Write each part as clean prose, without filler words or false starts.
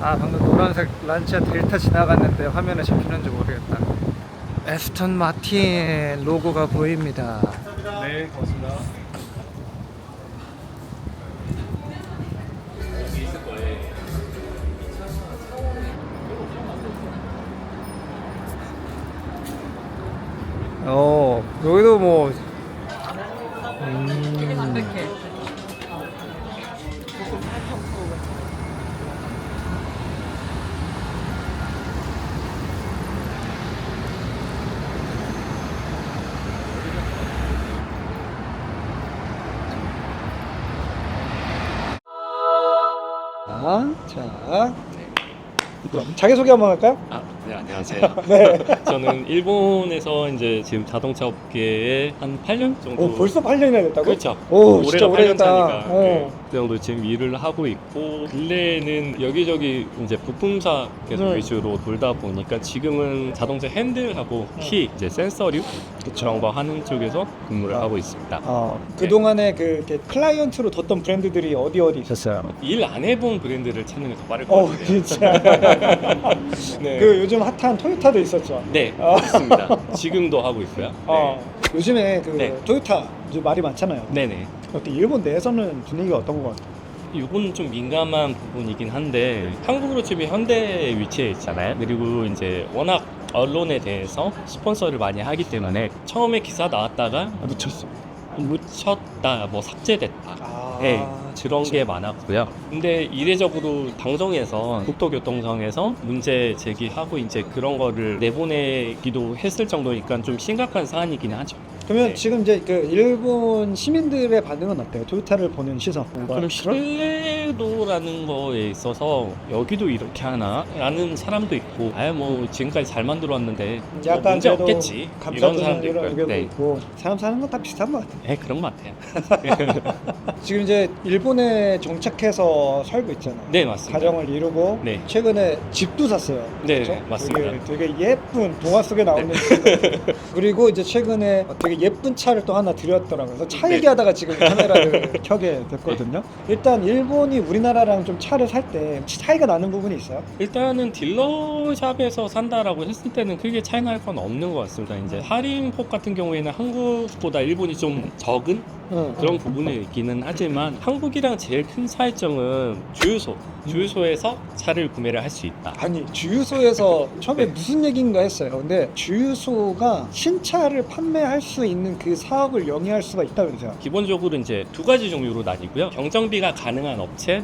아, 방금 노란색 란치아 델타 지나갔는데 화면에 잡히는지 모르겠다. 에스턴 마틴 로고가 보입니다. 네, 고맙습니다. 여기 있을 거예요. 여기도 뭐 자, 자기소개 한번 할까요? 네, 안녕하세요. 네. 저는 일본에서 이제 지금 자동차 업계에 한 8년 정도. 벌써 8년이나 됐다고? 그렇죠. 오, 진짜 올해가 8년 오래됐다. 차니까 그 정도 지금 일을 하고 있고, 근래에는 여기저기 이제 부품사 계속 위주로 돌다 보니까 지금은 자동차 핸들하고 키, 이제 센서류 그런 거 하는 쪽에서 근무를 하고 있습니다. 그동안에 그 클라이언트로 뒀던 브랜드들이 어디 있었어요? 일 안 해본 브랜드를 찾는 게 더 빠를 것 같아요. 진짜. 네. 그 요즘 핫한 토요타도 있었죠. 네, 맞습니다. 지금도 하고 있어요. 네. 요즘에 그 네. 토요타 이제 말이 많잖아요. 네네. 어때 일본 내에서는 분위기가 어떤 것 같아요? 이건 좀 민감한 부분이긴 한데 한국으로 치면 현대 위치에 있잖아요. 그리고 이제 워낙 언론에 대해서 스폰서를 많이 하기 때문에 처음에 기사 나왔다가 묻혔다, 뭐 삭제됐다. 네, 그런 게 많았고요. 근데 이례적으로 방송에서 국토교통청에서 문제 제기하고 이제 그런 거를 내보내기도 했을 정도니까 좀 심각한 사안이긴 하죠. 그러면 네. 지금 이제 그 일본 시민들의 반응은 어때요? 토요타를 보는 시선. 그럼 신뢰도라는 거에 있어서 여기도 이렇게 하나? 라는 사람도 있고 아예 뭐 지금까지 잘 만들어 왔는데 뭐 약간 문제 그래도 없겠지 이런 사람도 이런 있고요. 의견도 네. 있고 사람 사는 건 다 비슷한 것 같아요. 네, 그런 것 같아요. 지금 이제 일본에 정착해서 살고 있잖아요. 네, 맞습니다. 가정을 이루고 네. 최근에 집도 샀어요. 네, 그렇죠? 맞습니다. 되게 예쁜 동화 속에 나오는 집. 그리고 이제 최근에 되게 예쁜 차를 또 하나 들였더라고요. 그래서 차 네. 얘기하다가 지금 카메라를 켜게 됐거든요. 일단 일본이 우리나라랑 좀 차를 살 때 차이가 나는 부분이 있어요? 일단은 딜러샵에서 산다라고 했을 때는 크게 차이 날 건 없는 것 같습니다. 이제 할인폭 같은 경우에는 한국보다 일본이 좀 적은 그런 부분이 있기는 하지만 한국이랑 제일 큰 차이점은 주유소에서 차를 구매를 할 수 있다. 아니 주유소에서 처음에 네. 무슨 얘기인가 했어요. 근데 주유소가 신차를 판매할 수 있는 그 사업을 영위할 수가 있다면서요. 기본적으로 이제 두 가지 종류로 나뉘고요. 경정비가 가능한 업체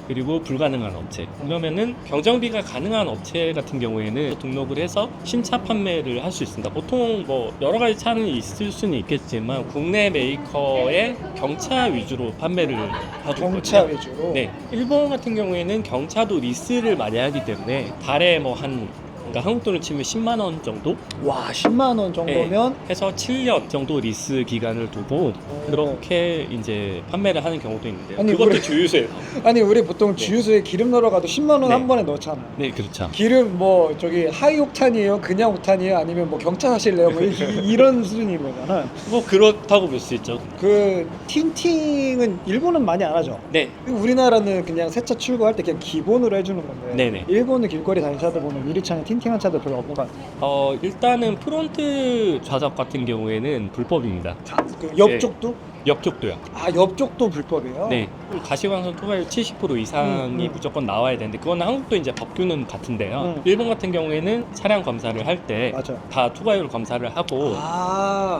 그리고 불가능한 업체. 그러면은 경정비가 가능한 업체 같은 경우에는 등록을 해서 신차 판매를 할 수 있습니다. 보통 뭐 여러 가지 차는 있을 수는 있겠지만 국내 메이커의 경차 위주로 판매를 하고 경차 있거든요. 위주로. 네, 일본 같은 경우에는 경차도 리스를 많이 하기 때문에 달에 뭐 그러니까 한국 돈을 치면 10만 원 정도 와 10만 원 정도면 해서 7년 정도 리스 기간을 두고 그렇게 이제 판매를 하는 경우도 있는데 아니, 그것도 우리- 주유소에서. 아니 우리 보통 주유소에 기름 넣으러 가도 10만 원 네. 한 번에 넣잖아. 네, 그렇죠. 기름 뭐 저기 하이 옥탄이에요, 그냥 옥탄이에요, 아니면 뭐 경차 사실래요, 뭐 이런 수준인 거잖아. 뭐 그렇다고 볼 수 있죠. 그 틴팅은 일본은 많이 안 하죠. 네, 우리나라는 그냥 새 차 출고할 때 그냥 기본으로 해주는 건데 네네. 일본은 길거리 다니는 차들 보면 유리창에 틴팅한 차들 별로 없는 것 같아요. 일단은 프론트 좌석 같은 경우에는 불법입니다. 그 옆쪽도? 옆쪽도요. 아 옆쪽도 불법이에요? 네, 가시광선 투과율 70% 이상이 무조건 나와야 되는데 그거는 한국도 이제 법규는 같은데요. 일본 같은 경우에는 차량 검사를 할 때 맞아. 다 투과율 검사를 하고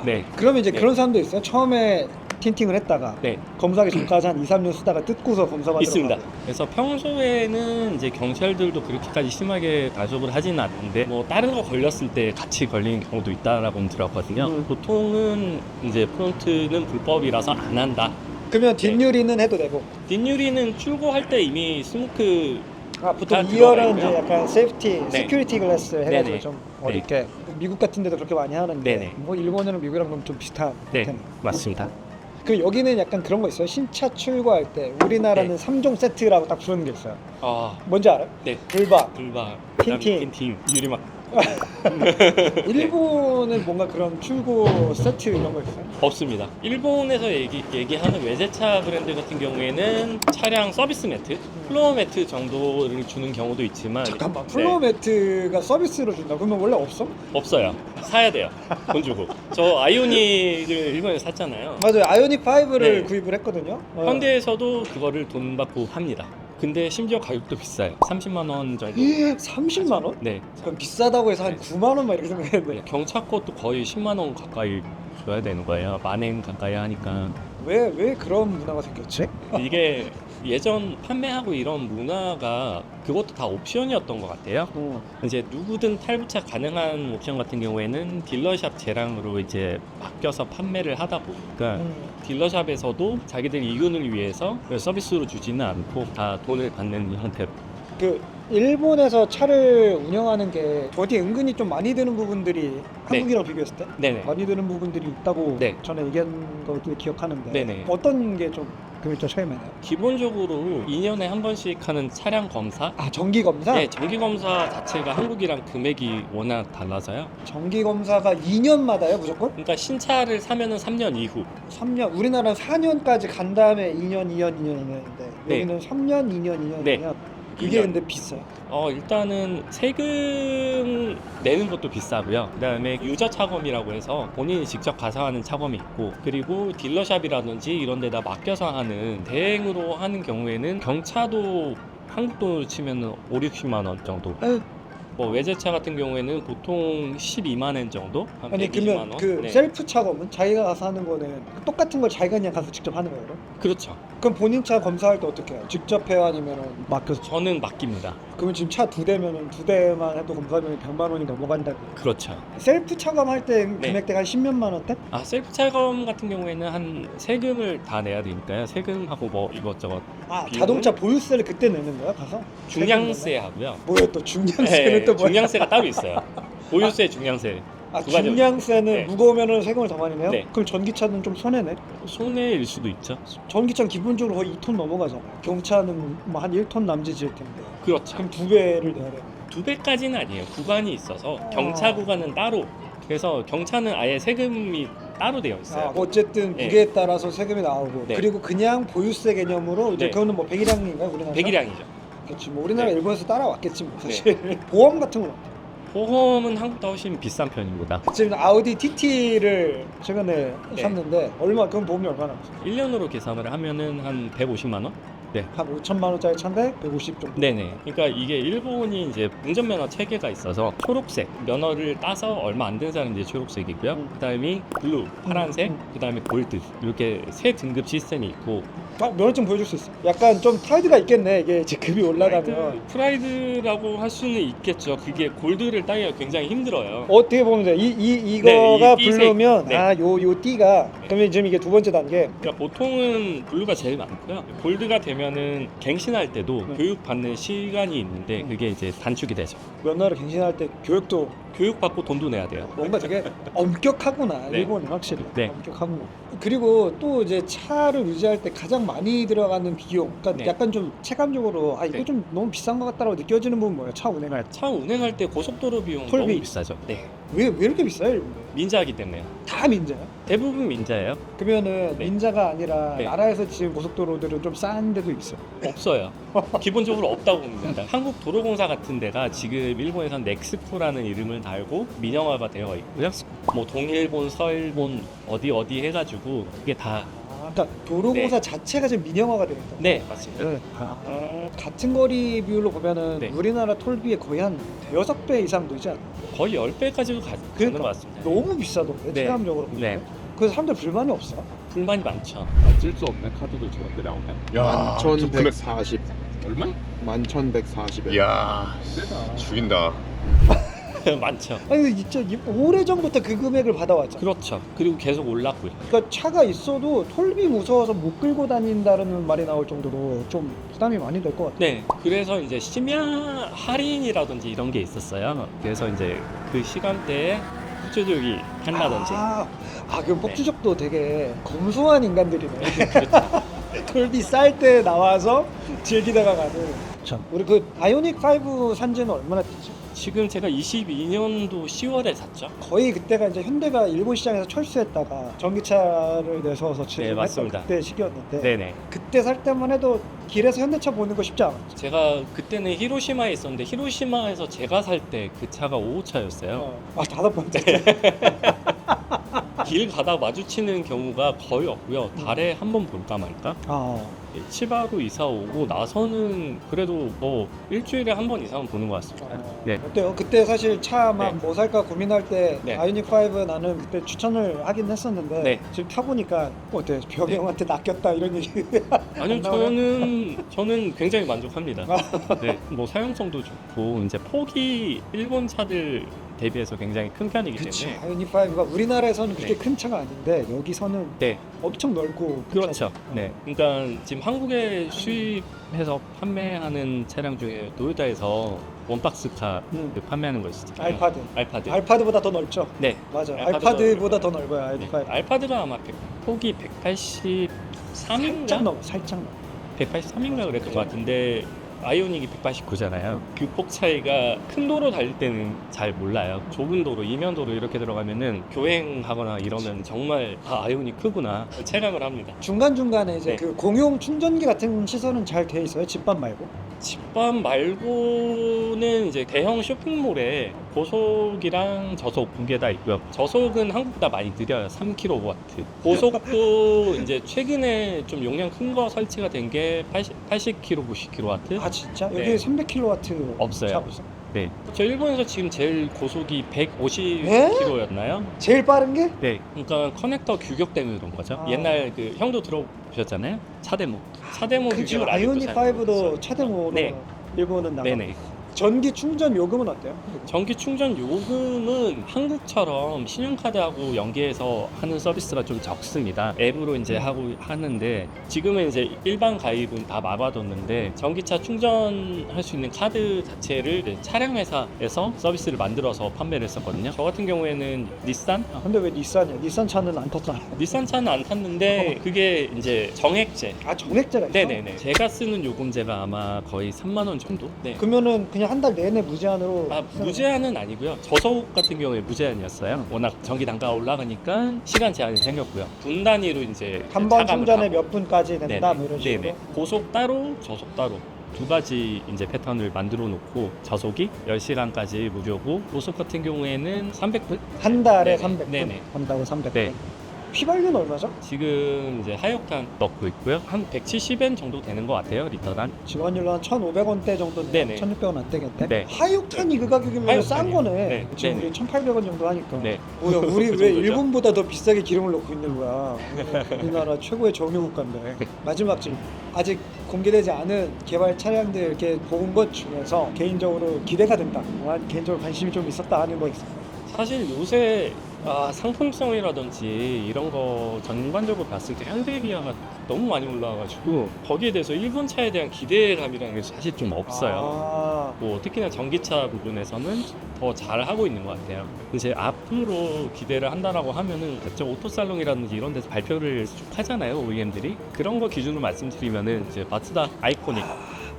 네. 그러면 이제 네. 그런 사람도 있어요? 처음에 틴팅을 했다가 네, 검사하기 전까지 한 2, 3년 쓰다가 뜯고서 검사받으러 있습니다. 가고. 그래서 평소에는 이제 경찰들도 그렇게까지 심하게 단속을 하지는 않는데 뭐 다른 거 걸렸을 때 같이 걸리는 경우도 있다라고 들었거든요. 보통은 이제 프론트는 불법이라서 안 한다. 그러면 뒷유리는 해도 되고. 뒷유리는 출고할 때 이미 스모크 보통 다 2열은 들어가 이제 있고요. 약간 세이프티, 네. 시큐리티 글래스 해가지고 네네. 좀 네. 어렵게. 미국 같은 데도 그렇게 많이 하는데 네네. 뭐 일본이랑 미국이랑 그럼 좀 비슷한 네, 텐데. 맞습니다. 그 여기는 약간 그런 거 있어요. 신차 출고할 때 우리나라는 네. 3종 세트라고 딱 부르는 게 있어요. 아, 뭔지 알아요? 네. 불박, 불박, 틴팅. 틴팅, 유리막. 일본은 뭔가 그런 출고 세트 이런 거 있어요? 없습니다. 일본에서 얘기하는 외제차 브랜드 같은 경우에는 차량 서비스 매트, 플로어 매트 정도를 주는 경우도 있지만 잠깐만, 네, 플로어 매트가 서비스로 준다? 그러면 원래 없어? 없어요. 사야 돼요. 돈 주고. 저 아이오닉을 일본에서 샀잖아요. 맞아요. 아이오닉 5를 네. 구입을 했거든요. 현대에서도 그거를 돈 받고 합니다. 근데 심지어 가격도 비싸요. 30만 원 정도. 30만 원? 네. 그럼 비싸다고 해서 한 9만 원 막 이렇게 생각했는데 경차 것도 거의 10만 원 가까이 줘야 되는 거예요. 만엔 가까이 하니까. 왜 그런 문화가 생겼지? 이게 예전 판매하고 이런 문화가 그것도 다 옵션이었던 것 같아요. 이제 누구든 탈부착 가능한 옵션 같은 경우에는 딜러샵 재량으로 이제 맡겨서 판매를 하다 보니까 딜러샵에서도 자기들 이윤을 위해서 서비스로 주지는 않고 다 돈을 받는 형태로. 그 일본에서 차를 운영하는 게 어디 은근히 좀 많이 드는 부분들이 한국이랑 비교했을 때 네네. 많이 드는 부분들이 있다고 네. 전에 얘기한 것도 기억하는데 네네. 어떤 게 좀 금액 좀 차이가 나요? 기본적으로 2년에 한 번씩 하는 차량 검사. 아, 정기 검사? 네, 정기 검사 자체가 한국이랑 금액이 워낙 달라서요. 정기 검사가 2년마다요, 무조건? 그러니까 신차를 사면은 3년 이후. 3년. 우리나라는 4년까지 간 다음에 2년, 2년인데 네. 여기는 3년, 2년, 2년이면 네. 그게 2년. 근데 비싸요. 일단은 세금 내는 것도 비싸고요. 그다음에 유저 차검이라고 해서 본인이 직접 가서 하는 차검이 있고, 그리고 딜러샵이라든지 이런 데다 맡겨서 하는 대행으로 하는 경우에는 경차도 한국 돈으로 치면은 5, 60만 원 정도. 뭐 외제차 같은 경우에는 보통 12만 원 정도? 한 아니 120만 그러면 원? 그 네. 셀프 차검은 자기가 가서 하는 거는 똑같은 걸 자기가 그냥 가서 직접 하는 거예요? 그럼? 그렇죠. 그럼 본인 차 검사할 때 어떻게 해요? 직접 해요? 아니면 맡겨서? 저는 맡깁니다. 그러면 지금 차 2대면은 2대만 해도 검사하면 100만 원이 넘어간다고. 그렇죠. 셀프 차검 할 때 네. 금액대가 한 10몇만 원대? 셀프 차검 같은 경우에는 한 세금을 다 내야 되니까요. 세금하고 뭐 이것저것 아, 비용은? 자동차 보유세를 그때 내는 거야 가서? 중량세 하고요. 뭐야 또 중량세는 네, 또 뭐야? 중량세가 따로 있어요. 보유세, 중량세. 아, 두 가지. 중량세는 네. 무거우면은 세금을 더 많이 내요? 네. 그럼 전기차는 좀 손해네? 손해일 수도 있죠. 전기차는 기본적으로 거의 2톤 넘어가잖아요. 경차는 뭐 한 1톤 남짓 질 텐데. 그렇죠. 그럼 2배를 내야 돼요. 2배까지는 아니에요. 구간이 있어서 경차 구간은 따로. 그래서 경차는 아예 세금이 따로 되어 있어요. 어쨌든 네. 무게에 따라서 세금이 나오고 네. 그리고 그냥 보유세 개념으로 이제 네. 그거는 뭐 배기량인가요? 우리나라? 배기량이죠. 그렇지. 뭐 우리나라 네. 일본에서 따라왔겠지 뭐 사실. 보험 같은 건 어때요? 보험은 한국보다 훨씬 비싼 편입니다. 지금 아우디 TT를 최근에 네. 샀는데 얼마 그럼 보험이 얼마나? 1년으로 계산을 하면은 한 150만 원? 네. 한 5천만 원짜리 차인데 150 정도. 네네. 그러니까 이게 일본이 이제 운전면허 체계가 있어서 초록색 면허를 따서 얼마 안 된 사람이 이제 초록색이고요. 그다음이 블루 파란색, 그다음에 골드 이렇게 세 등급 시스템이 있고. 면허증 보여줄 수 있어. 약간 좀 프라이드가 있겠네. 이게 이제 급이 올라가면. 프라이드라고 할 수는 있겠죠. 그게 골드를 따기가 굉장히 힘들어요. 어떻게 보면 돼? 이거가 네, 이 띠색. 블루면 네. 요 띠가 그러면 지금 이게 두 번째 단계. 그러니까 보통은 블루가 제일 많고요. 골드가 되면은 갱신할 때도 교육받는 시간이 있는데 그게 이제 단축이 되죠. 면허를 갱신할 때 교육도 교육받고 돈도 내야 돼요. 뭔가 되게 엄격하구나. 네. 일본은 확실히 네. 엄격하구나. 그리고 또 이제 차를 유지할 때 가장 많이 들어가는 비용. 그러니까 네. 약간 좀 체감적으로 이거 네. 좀 너무 비싼 것 같다고 느껴지는 부분 뭐예요? 차 운행할 때. 차 운행할 때 고속도로 비용 톨비. 너무 비싸죠. 네. 왜 이렇게 비싸요? 일본은? 민자하기 때문에요. 다 민자야? 대부분 민자예요. 그러면은 네. 민자가 아니라 네. 나라에서 지금 고속도로들은 좀 싼 데도 있어. 없어요. 기본적으로 없다고 봅니다. 한국 도로공사 같은 데가 지금 일본에선 넥스코라는 이름을 달고 민영화가 되어 있고요. 뭐 동일본, 서일본 어디 해가지고 그게 다 그러니까 도로공사 자체가 지금 민영화가 되어 있다. 네, 맞습니다. 같은 거리 비율로 보면은 네. 우리나라 톨비의 거의 한 대여섯 배 이상 되지 않나? 거의 10배까지도 가는 그러니까 것 같습니다. 너무 비싸던데 네. 체감적으로 보면. 네. 그래서 사람들 불만이 없어. 불만이 많죠. 쓸 수 없는 카드도 저렇게 나오네. 야, 1140. 얼마? 1140에. 이야, 죽인다. 많죠. 아니 진짜 오래전부터 그 금액을 받아왔잖아. 그렇죠. 그리고 계속 올랐고요. 그러니까 차가 있어도 톨비 무서워서 못 끌고 다닌다는 말이 나올 정도로 좀 부담이 많이 될 것 같아. 네, 그래서 이제 심야 할인이라든지 이런 게 있었어요. 그래서 이제 그 시간대에 폭주족이 한다든지. 그럼 폭주족도 되게 검소한 인간들이네. 그렇죠. 톨비 쌀 때 나와서 즐기다가 가는. 참. 우리 그 아이오닉 5 산지는 얼마나 됐지? 지금 제가 22년도 10월에 샀죠. 거의 그때가 이제 현대가 일본 시장에서 철수했다가 전기차를 내세워서 지금 맞습니다. 그때 시기였는데 네네. 그때 살 때만 해도 길에서 현대차 보는 거 쉽지 않았죠. 제가 그때는 히로시마에 있었는데 히로시마에서 제가 살 때 그 차가 5호차였어요. 아, 다섯 번째. 길 가다 마주치는 경우가 거의 없고요. 달에 한 번 볼까 말까? 아, 치바로 이사 오고 나서는 그래도 뭐 일주일에 한 번 이상은 보는 것 같습니다. 네. 어때요? 그때 사실 차만 네. 뭐 살까 고민할 때 네. 아이오닉 5 나는 그때 추천을 하긴 했었는데 네. 지금 타보니까 어때? 벽이 형한테 낚였다 이런 얘기. 아니요, 안 나오나요? 저는 굉장히 만족합니다. 네, 뭐 사용성도 좋고 이제 폭이 일본 차들 대비해서 굉장히 큰 편이기 그치. 때문에. 아이오닉 5가 우리나라에서는 그렇게 네. 큰 차가 아닌데 여기서는 네, 엄청 넓고 큰 그렇죠. 차죠. 네, 그러니까 지금 한국에 수입해서 판매하는 차량 중에 도요타에서 원박스카 판매하는 거 있었잖아요. 알파드. 알파드. 알파드보다 더 넓죠. 네, 맞아. 알파드보다 알파드보다 더 넓어요. 아이오닉 5. 알파드가 아마 폭이 183인가? 살짝 넘어. 183인가 그랬던 것 같은데 아이오닉이 189잖아요. 그 폭 차이가 큰 도로 달릴 때는 잘 몰라요. 좁은 도로, 이면도로 이렇게 들어가면은 교행하거나 이러면 정말 아이오닉 크구나 체감을 합니다. 중간중간에 이제 네. 그 공용 충전기 같은 시설은 잘 돼 있어요. 집밥 말고. 집밥 말고는 이제 대형 쇼핑몰에 고속이랑 저속 두 개 다 있고요. 저속은 한국보다 많이 느려요. 3kW. 고속도 이제 최근에 좀 용량 큰 거 설치가 된 게 80kW, 90kW. 아 진짜? 여기 네. 300kW 없어요. 차 없어? 네. 저 일본에서 지금 제일 고속이 150km였나요? 제일 빠른 게? 네. 그러니까 커넥터 규격 때문에 그런 거죠. 아. 옛날 그 형도 들어보셨잖아요. 차데모. 차데모 그 지금 규격을 아직도 아이오닉 잘 모르고 5도 있어요. 차대모로 네. 일본은 나가. 네네. 전기 충전 요금은 어때요? 전기 충전 요금은 한국처럼 신용카드하고 연계해서 하는 서비스가 좀 적습니다. 앱으로 이제 하고 하는데 지금은 이제 일반 가입은 다 막아뒀는데 전기차 충전할 수 있는 카드 자체를 이제 차량 회사에서 서비스를 만들어서 판매를 했었거든요. 저 같은 경우에는 닛산? 근데 왜 닛산이야? 닛산 차는 안 탔잖아. 닛산 차는 안 탔는데 그게 이제 정액제. 아 정액제가 있어? 네네네. 제가 쓰는 요금제가 아마 거의 3만 원 정도? 네. 그러면은 그냥 한 달 내내 무제한으로 무제한은 아니고요. 저소득 같은 경우에 무제한이었어요. 워낙 전기 단가가 올라가니까 시간 제한이 생겼고요. 분 단위로 이제 한 번 차감을 충전에 하고. 몇 분까지 된다 네네. 뭐 이런 식으로. 네네. 고속 따로, 저속 따로. 두 가지 이제 패턴을 만들어 놓고 저속이 10시간까지 무료고 고속 같은 경우에는 300분? 한 달에 네네. 300분 네네. 한다고 300분. 네. 휘발유는 얼마죠? 지금 이제 하이옥탄 넣고 있고요. 한 170엔 정도 되는 것 같아요. 리터당. 직원율로 한 1,500원대 정도 네네. 1,600원 안 되겠대? 네. 하이옥탄이 그 가격이면 싼 하이옥탄이요. 거네. 네. 지금 네네. 우리 1,800원 정도 하니까. 네. 뭐야, 우리 그 왜 정도죠? 일본보다 더 비싸게 기름을 넣고 있는 거야? 우리나라 최고의 정유 국가인데. 마지막 지금 아직 공개되지 않은 개발 차량들 이렇게 본 것 중에서 개인적으로 기대가 된다. 개인적으로 관심이 좀 있었다 하는 거 있어요. 사실 요새 상품성이라든지 이런 거 전반적으로 봤을 때 현대기아가 너무 많이 올라와가지고 거기에 대해서 일본 차에 대한 기대감이라는 게 사실 좀 없어요. 아, 뭐 특히나 전기차 부분에서는 더 잘하고 있는 것 같아요. 이제 앞으로 기대를 한다라고 하면은 각종 오토살롱이라든지 이런 데서 발표를 쭉 하잖아요, OEM들이. 그런 거 기준으로 말씀드리면은 이제 마츠다 아이코닉.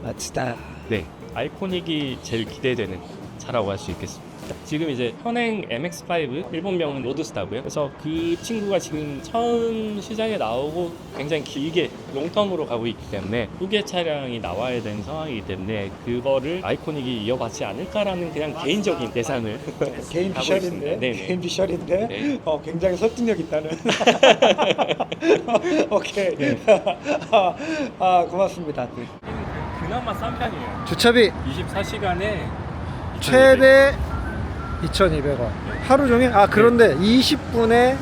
마츠다. 네, 아이코닉이 제일 기대되는 차라고 할 수 있겠습니다. 지금 이제 현행 MX-5 일본명은 로드스타고요. 그래서 그 친구가 지금 처음 시장에 나오고 굉장히 길게 롱텀으로 가고 있기 때문에 후계 차량이 나와야 되는 상황이기 때문에 그거를 아이코닉이 이어받지 않을까라는 그냥 개인적인 예상을 개인 하고 비셜인데, 있습니다. 네네. 개인 비셜인데, 네. 굉장히 설득력 있다는. 오케이. 네. 고맙습니다. 그나마 싼 편이에요. 주차비 24시간에 최대 2,200원. 하루 종일? 그런데 20분에 네.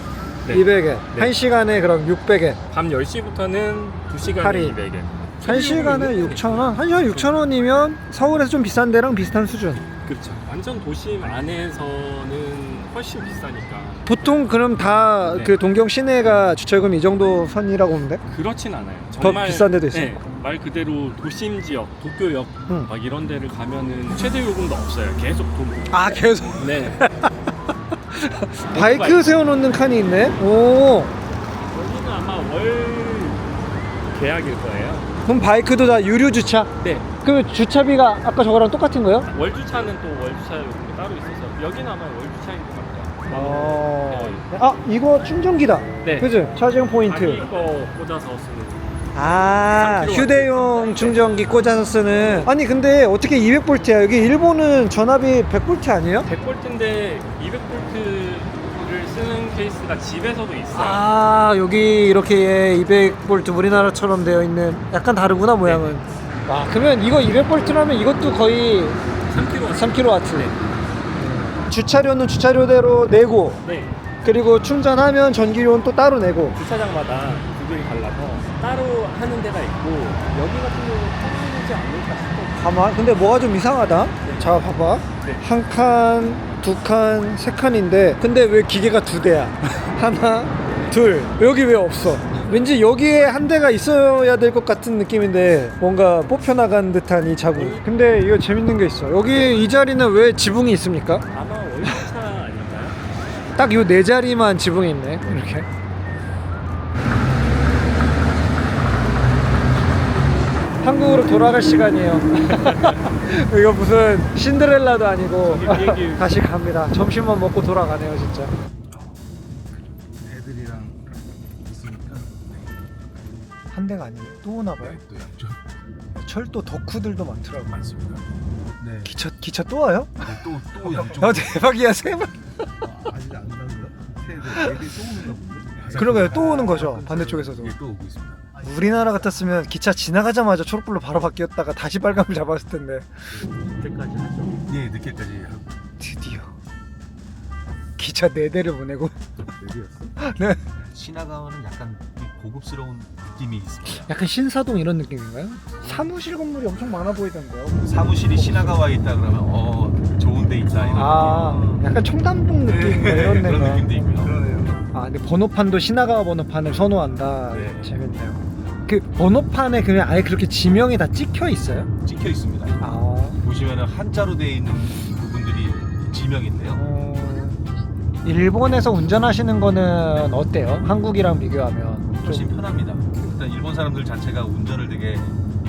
200엔, 네. 1시간에 그럼 600엔. 밤 10시부터는 2시간에 할인. 200엔. 1시간에 6,000원? 1시간 6,000원이면 서울에서 좀 비싼 데랑 비슷한 수준. 그렇죠. 완전 도심 안에서는 훨씬 비싸니까. 보통 그럼 다 네. 그 동경 시내가 주차요금 이 정도 선이라고 보면 돼? 그렇진 않아요. 더 비싼 데도 있어요? 네, 말 그대로 도심 지역, 도쿄역 응. 막 이런 데를 가면은 최대 요금도 없어요. 계속 돈. 계속. 네. 바이크 세워놓는 칸이 있네? 오. 여기는 아마 월 계약일 거예요. 그럼 바이크도 다 유료 주차? 네. 그 주차비가 아까 저거랑 똑같은 거예요? 월주차는 또 월주차 요금이 따로 있어서 여기는 아마 월주차인 것 같아요. 아 이거 충전기다. 네. 그죠? 차징 자기 포인트. 거 꽂아서 쓰는. 아 3kW. 휴대용 충전기 꽂아서 쓰는. 아니 근데 어떻게 200V야? 여기 일본은 전압이 100V 아니에요? 100V인데 200V를 쓰는 케이스가 집에서도 있어요. 아 여기 이렇게 200V 우리나라처럼 되어 있는. 약간 다르구나 모양은. 아 그러면 이거 200V라면 이것도 거의 3kW. 3kW. 네. 주차료는 주차료대로 내고, 네. 그리고 충전하면 전기료는 또 따로 내고. 주차장마다 구글이 달라서 따로 하는 데가 있고 여기 같은 경우는 따로지 않을까 싶어요. 가만. 근데 뭐가 좀 이상하다. 네. 자 봐봐. 네. 한 칸, 두 칸, 세 칸인데 근데 왜 기계가 두 대야? 하나, 둘. 여기 왜 없어? 왠지 여기에 한 대가 있어야 될 것 같은 느낌인데 뭔가 뽑혀나간 듯한 이 자국. 근데 이거 재밌는 게 있어. 여기 이 자리는 왜 지붕이 있습니까? 아마 월주차 아닐까요? 딱 요 네 자리만 지붕이 있네. 이렇게. 한국으로 돌아갈 시간이에요. 이거 무슨 신데렐라도 아니고 비행기. 다시 갑니다. 점심만 먹고 돌아가네요, 진짜. 애들이랑 있으니까 한 대가 아니에요. 또 오나 봐요. 또 양쪽 철도 덕후들도 많더라고. 많습니다. 네. 기차 또 와요? 또 양쪽. 아 대박이야, 세 번. 아직 안 나는데. 애들이 또 오는가 본데. 그러게요, 또 오는 거죠. 반대쪽에서도. 예, 또 오고 있습니다. 우리나라 같았으면 기차 지나가자마자 초록불로 바로 바뀌었다가 다시 빨간불 잡았을 텐데. 그때까지 하죠. 예, 늦게까지 하고 드디어 기차 4대를 보내고. 내렸어. 네. 시나가와는 약간 고급스러운 느낌이 있습니다. 약간 신사동 이런 느낌인가요? 사무실 건물이 엄청 많아 보이던데요. 사무실이 시나가와에 있다 그러면 좋은 데 있다 이런 아, 약간 청담동 느낌 이런 그런 데가. 느낌도 있고요. 그러네요. 아, 근데 번호판도 시나가와 번호판을 선호한다. 네. 재밌네요. 그 번호판에 그냥 아예 그렇게 지명이 다 찍혀 있어요? 찍혀 있습니다. 아, 보시면은 한자로 되어 있는 부분들이 지명인데요. 일본에서 운전하시는 거는 어때요? 한국이랑 비교하면 훨씬 편합니다. 일단 일본 사람들 자체가 운전을 되게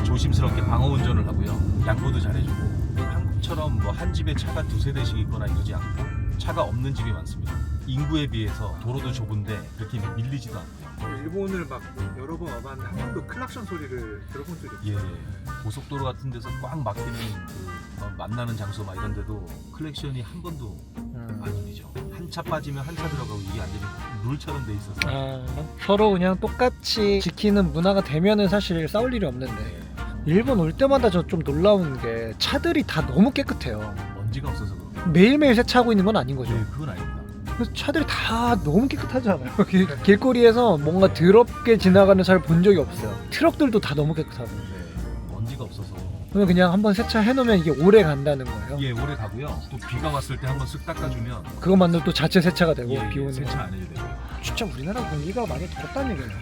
조심스럽게 방어 운전을 하고요. 양보도 잘해주고 한국처럼 뭐 한 집에 차가 두세 대씩 있거나 이러지 않고 차가 없는 집이 많습니다. 인구에 비해서 도로도 좁은데 그렇게 밀리지도 않고요. 일본을 막 여러 번 와봤는데 한 번도 클락션 소리를 들어본 적이 없어요. 예, 고속도로 같은 데서 꽉 막히는 만나는 장소 막 이런 데도 클렉션이 한 번도 안 울리죠. 한 차 빠지면 한 차 들어가고 이게 안 되면 룰처럼 돼 있어서 서로 그냥 똑같이 지키는 문화가 되면은 사실 싸울 일이 없는데 일본 올 때마다 저 좀 놀라운 게 차들이 다 너무 깨끗해요. 먼지가 없어서 그런가. 매일매일 세차하고 있는 건 아닌 거죠. 네, 그건 아닙니다. 그래서 차들이 다 너무 깨끗하잖아요. 길거리에서 뭔가 더럽게 지나가는 차를 본 적이 없어요. 트럭들도 다 너무 깨끗하고. 네, 먼지가 없어서 그냥 한번 세차해 놓으면 이게 오래 간다는 거예요. 예, 오래 가고요. 또 비가 왔을 때 한번 쓱 닦아주면 그것만으로 또 자체 세차가 되고 예, 비 오는 세차 거. 안 해도 되고요. 진짜 우리나라 공기가 많이 더럽다는 얘기네요.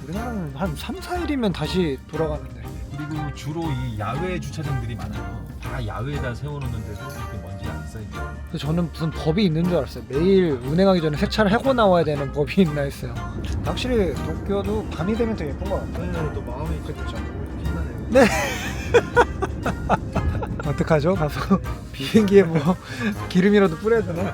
우리나라는 한 3, 4일이면 다시 돌아가는데. 그리고 주로 이 야외 주차장들이 많아요. 다 야외에다 세워놓는데도 이렇게 먼지가 안 쌓이죠. 그래서 저는 무슨 법이 있는 줄 알았어요. 매일 운행하기 전에 세차를 하고 나와야 되는 법이 있나 했어요. 확실히 도쿄도 밤이 되면 더 예쁜 것 같아요. 네, 또 마음이 그렇죠. 신나네요. 네. 어떡하죠? 가서 비행기에 뭐 기름이라도 뿌려야 되나?